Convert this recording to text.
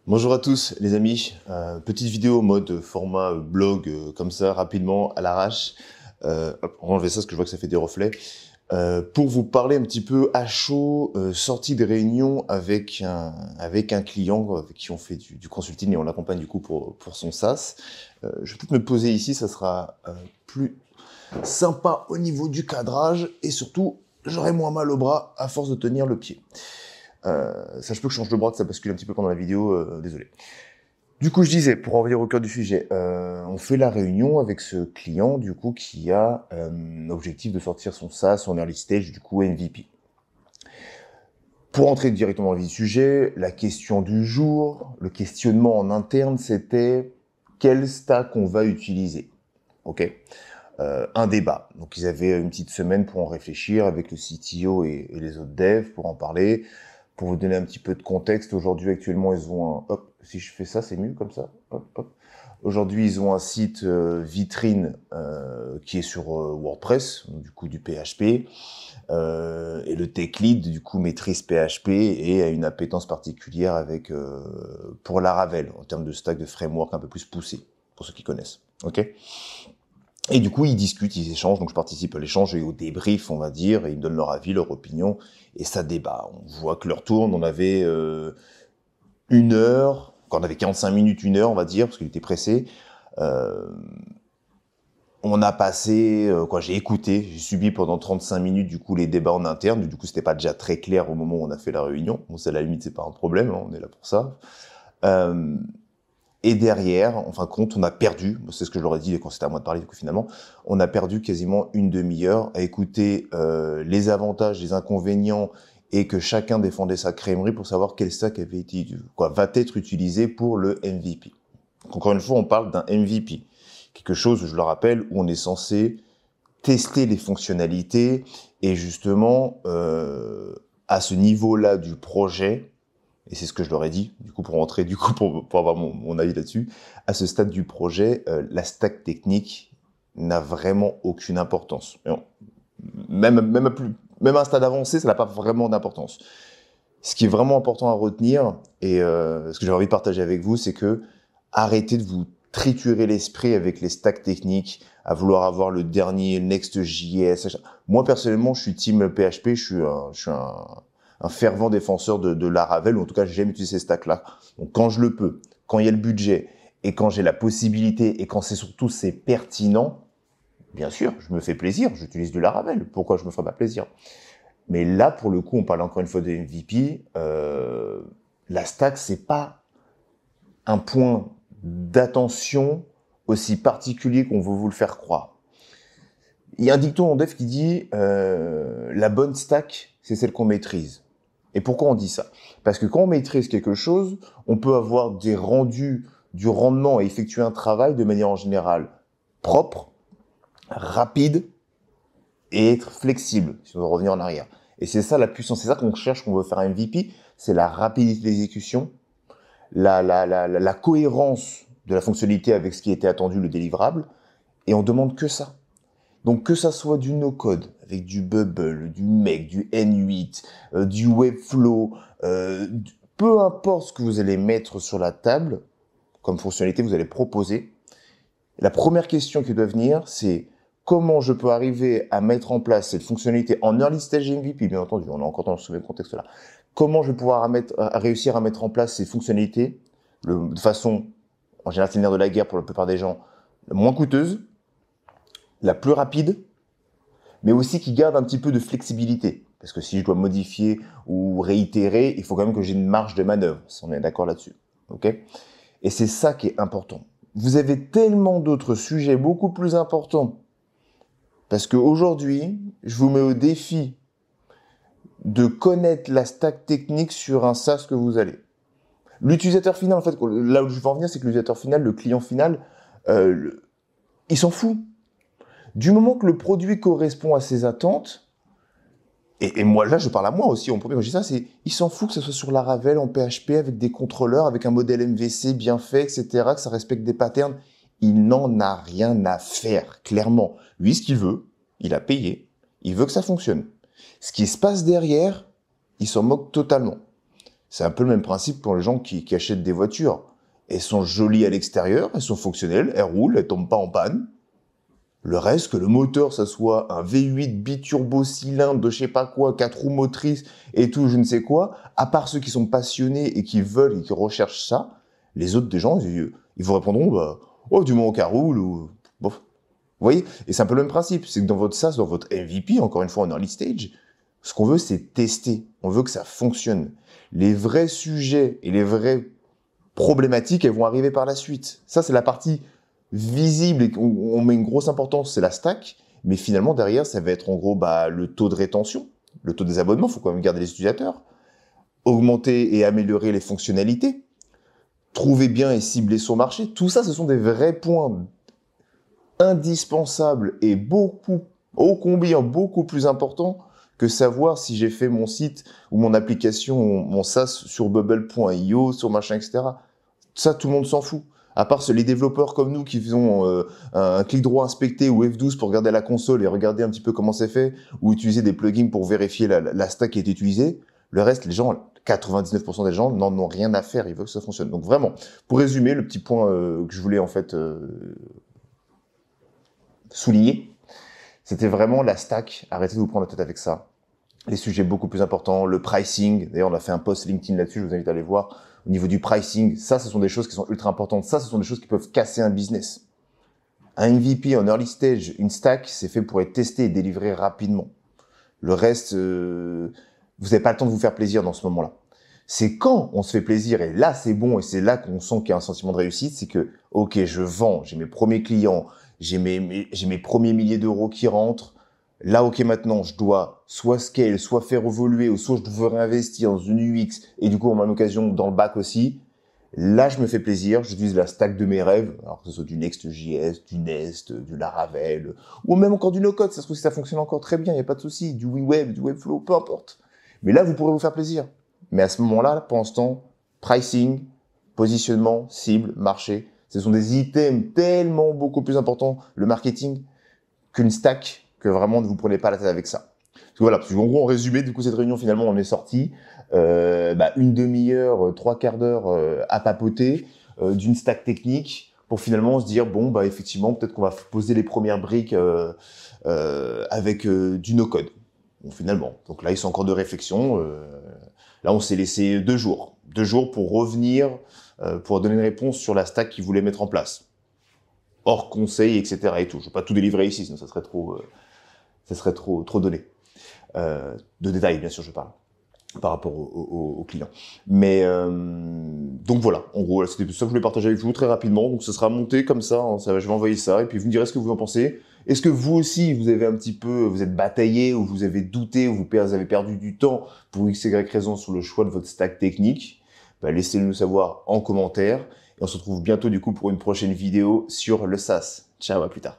Bonjour à tous les amis, petite vidéo mode format blog comme ça rapidement à l'arrache. Hop, on va enlever ça parce que je vois que ça fait des reflets. Pour vous parler un petit peu à chaud, sortie de réunion avec un client avec qui on fait du consulting et on l'accompagne du coup pour son SaaS. Je vais peut-être me poser ici, ça sera plus sympa au niveau du cadrage et surtout j'aurai moins mal au bras à force de tenir le pied. Ça je peux que je change de bras, que ça bascule un petit peu pendant la vidéo, désolé. Du coup, je disais, pour en revenir au cœur du sujet, on fait la réunion avec ce client, du coup, qui a l'objectif de sortir son SaaS en early stage, du coup, MVP. Pour entrer directement dans le vif du sujet, la question du jour, le questionnement en interne, c'était quel stack on va utiliser. Ok, un débat. Donc, ils avaient une petite semaine pour en réfléchir avec le CTO et les autres devs pour en parler. Pour vous donner un petit peu de contexte, aujourd'hui, actuellement, ils ont un... Hop, si je fais ça, c'est mieux comme ça. Hop, hop. Aujourd'hui, ils ont un site vitrine qui est sur WordPress, du coup du PHP. Et le tech lead, du coup, maîtrise PHP et a une appétence particulière avec pour Laravel, en termes de stack de framework un peu plus poussé, pour ceux qui connaissent. Ok. Et du coup, ils discutent, ils échangent, donc je participe à l'échange et au débrief, on va dire, et ils me donnent leur avis, leur opinion, et ça débat. On voit que leur tourne, on avait une heure, quand on avait 45 minutes, une heure, on va dire, parce qu'il était pressé. Euh, on a passé, j'ai écouté, j'ai subi pendant 35 minutes, du coup, les débats en interne. Du coup, c'était pas déjà très clair au moment où on a fait la réunion. Bon, ça, à la limite, c'est pas un problème, hein, on est là pour ça. Et derrière, en fin de compte, on a perdu, c'est ce que je leur ai dit quand c'était à moi de parler, du coup, finalement, on a perdu quasiment une demi-heure à écouter les avantages, les inconvénients, et que chacun défendait sa crèmerie pour savoir quel stack avait été, va être utilisé pour le MVP. Donc, encore une fois, on parle d'un MVP. Quelque chose, je le rappelle, où on est censé tester les fonctionnalités et justement, à ce niveau-là du projet, et c'est ce que je leur ai dit, du coup, pour rentrer, du coup, pour avoir mon avis là-dessus, à ce stade du projet, la stack technique n'a vraiment aucune importance. Même à un stade avancé, ça n'a pas vraiment d'importance. Ce qui est vraiment important à retenir, et ce que j'ai envie de partager avec vous, c'est que arrêtez de vous triturer l'esprit avec les stacks techniques, à vouloir avoir le dernier Next.js. Moi, personnellement, je suis team PHP, je suis un fervent défenseur de Laravel, ou en tout cas, j'aime utiliser ces stacks-là. Donc, quand je le peux, quand il y a le budget, et quand j'ai la possibilité, et quand c'est pertinent, bien sûr, je me fais plaisir, j'utilise du Laravel. Pourquoi je me ferais pas plaisir? Mais là, pour le coup, on parle encore une fois de MVP. La stack, c'est pas un point d'attention aussi particulier qu'on veut vous le faire croire. Il y a un dicton en dev qui dit la bonne stack, c'est celle qu'on maîtrise. Et pourquoi on dit ça? Parce que quand on maîtrise quelque chose, on peut avoir des rendus, du rendement et effectuer un travail de manière en général propre, rapide et être flexible, si on veut revenir en arrière. Et c'est ça la puissance, c'est ça qu'on cherche, qu'on veut faire un MVP, c'est la rapidité d'exécution, la cohérence de la fonctionnalité avec ce qui était attendu, le délivrable, et on demande que ça. Donc que ça soit du no-code, avec du Bubble, du Make, du N8, du Webflow, peu importe ce que vous allez mettre sur la table, comme fonctionnalité vous allez proposer, la première question qui doit venir, c'est comment je peux arriver à mettre en place cette fonctionnalité en early stage MVP, bien entendu, on est encore dans ce même contexte-là. Comment je vais pouvoir réussir à mettre en place ces fonctionnalités de façon, en général, c'est le nerf de la guerre pour la plupart des gens, la moins coûteuse, la plus rapide, mais aussi qui garde un petit peu de flexibilité. Parce que si je dois modifier ou réitérer, il faut quand même que j'ai une marge de manœuvre. Si on est d'accord là-dessus. Ok ? Et c'est ça qui est important. Vous avez tellement d'autres sujets beaucoup plus importants. Parce qu'aujourd'hui, je vous mets au défi de connaître la stack technique sur un SaaS que vous allez. L'utilisateur final, en fait, là où je veux en venir, c'est que l'utilisateur final, le client final, il s'en fout. Du moment que le produit correspond à ses attentes, et moi, là, je parle à moi aussi, en premier, quand je dis ça, c'est, il s'en fout que ce soit sur Laravel, en PHP, avec des contrôleurs, avec un modèle MVC bien fait, etc., que ça respecte des patterns. Il n'en a rien à faire, clairement. Lui, ce qu'il veut, il a payé, il veut que ça fonctionne. Ce qui se passe derrière, il s'en moque totalement. C'est un peu le même principe pour les gens qui achètent des voitures. Elles sont jolies à l'extérieur, elles sont fonctionnelles, elles roulent, elles tombent pas en panne. Le reste, que le moteur, ça soit un V8 biturbo cylindre de je sais pas quoi, 4 roues motrices et tout, je ne sais quoi, à part ceux qui sont passionnés et qui veulent et qui recherchent ça, les autres des gens, ils vous répondront, bah, oh, du moment qu'elle roule, ou, bof. Vous voyez? Et c'est un peu le même principe, c'est que dans votre SaaS, dans votre MVP, encore une fois en early stage, ce qu'on veut, c'est tester. On veut que ça fonctionne. Les vrais sujets et les vraies problématiques, elles vont arriver par la suite. Ça, c'est la partie visible et on met une grosse importance, c'est la stack. Mais finalement, derrière, ça va être en gros le taux de rétention, le taux des abonnements, il faut quand même garder les utilisateurs, augmenter et améliorer les fonctionnalités, trouver bien et cibler son marché. Tout ça, ce sont des vrais points indispensables et ô combien beaucoup plus importants que savoir si j'ai fait mon site ou mon application, mon SaaS sur bubble.io, sur machin, etc. Ça, tout le monde s'en fout. À part les développeurs comme nous qui faisons un clic droit inspecté ou F12 pour regarder la console et regarder un petit peu comment c'est fait, ou utiliser des plugins pour vérifier la stack qui est utilisée. Le reste, les gens, 99% des gens n'en ont rien à faire, ils veulent que ça fonctionne. Donc vraiment, pour résumer, le petit point que je voulais en fait souligner, c'était vraiment la stack. Arrêtez de vous prendre la tête avec ça. Les sujets beaucoup plus importants, le pricing. D'ailleurs, on a fait un post LinkedIn là-dessus, je vous invite à aller voir. Au niveau du pricing, ça, ce sont des choses qui sont ultra importantes. Ça, ce sont des choses qui peuvent casser un business. Un MVP en early stage, une stack, c'est fait pour être testé et délivré rapidement. Le reste, vous n'avez pas le temps de vous faire plaisir dans ce moment-là. C'est quand on se fait plaisir, et là, c'est bon, et c'est là qu'on sent qu'il y a un sentiment de réussite, c'est que, ok, je vends, j'ai mes premiers clients, j'ai mes premiers milliers d'euros qui rentrent. Là, ok, maintenant, je dois soit scale, soit faire évoluer, ou soit je dois réinvestir dans une UX, et du coup, on a l'occasion dans le back aussi. Là, je me fais plaisir, j'utilise la stack de mes rêves, alors que ce soit du Next.js, du Nest, du Laravel, ou même encore du no-code, ça se trouve si ça fonctionne encore très bien, il n'y a pas de souci, du WeWeb, du Webflow, peu importe. Mais là, vous pourrez vous faire plaisir. Mais à ce moment-là, pour l'instant, pricing, positionnement, cible, marché, ce sont des items tellement beaucoup plus importants, le marketing, qu'une stack, que vraiment ne vous prenez pas la tête avec ça. Parce qu'en gros, en résumé, du coup, cette réunion, finalement, on est sorti une demi-heure, trois quarts d'heure à papoter d'une stack technique pour finalement se dire, bon, effectivement, peut-être qu'on va poser les premières briques avec du no-code. Bon, finalement. Donc là, ils sont encore de réflexion. Là, on s'est laissé 2 jours. 2 jours pour revenir, pour donner une réponse sur la stack qu'ils voulaient mettre en place. Hors conseil, etc. et tout. Je ne vais pas tout délivrer ici, sinon ça serait trop donné. De détails, bien sûr, je parle, par rapport aux clients. Mais, donc voilà, en gros, c'était tout ça que je voulais partager avec vous très rapidement. Donc ça sera monté comme ça, hein, je vais envoyer ça, et puis vous me direz ce que vous en pensez. Est-ce que vous aussi, vous êtes bataillé, ou vous avez douté, ou vous avez perdu du temps pour x, y raison sur le choix de votre stack technique? Laissez-le nous savoir en commentaire. Et on se retrouve bientôt du coup pour une prochaine vidéo sur le SaaS. Ciao, à plus tard.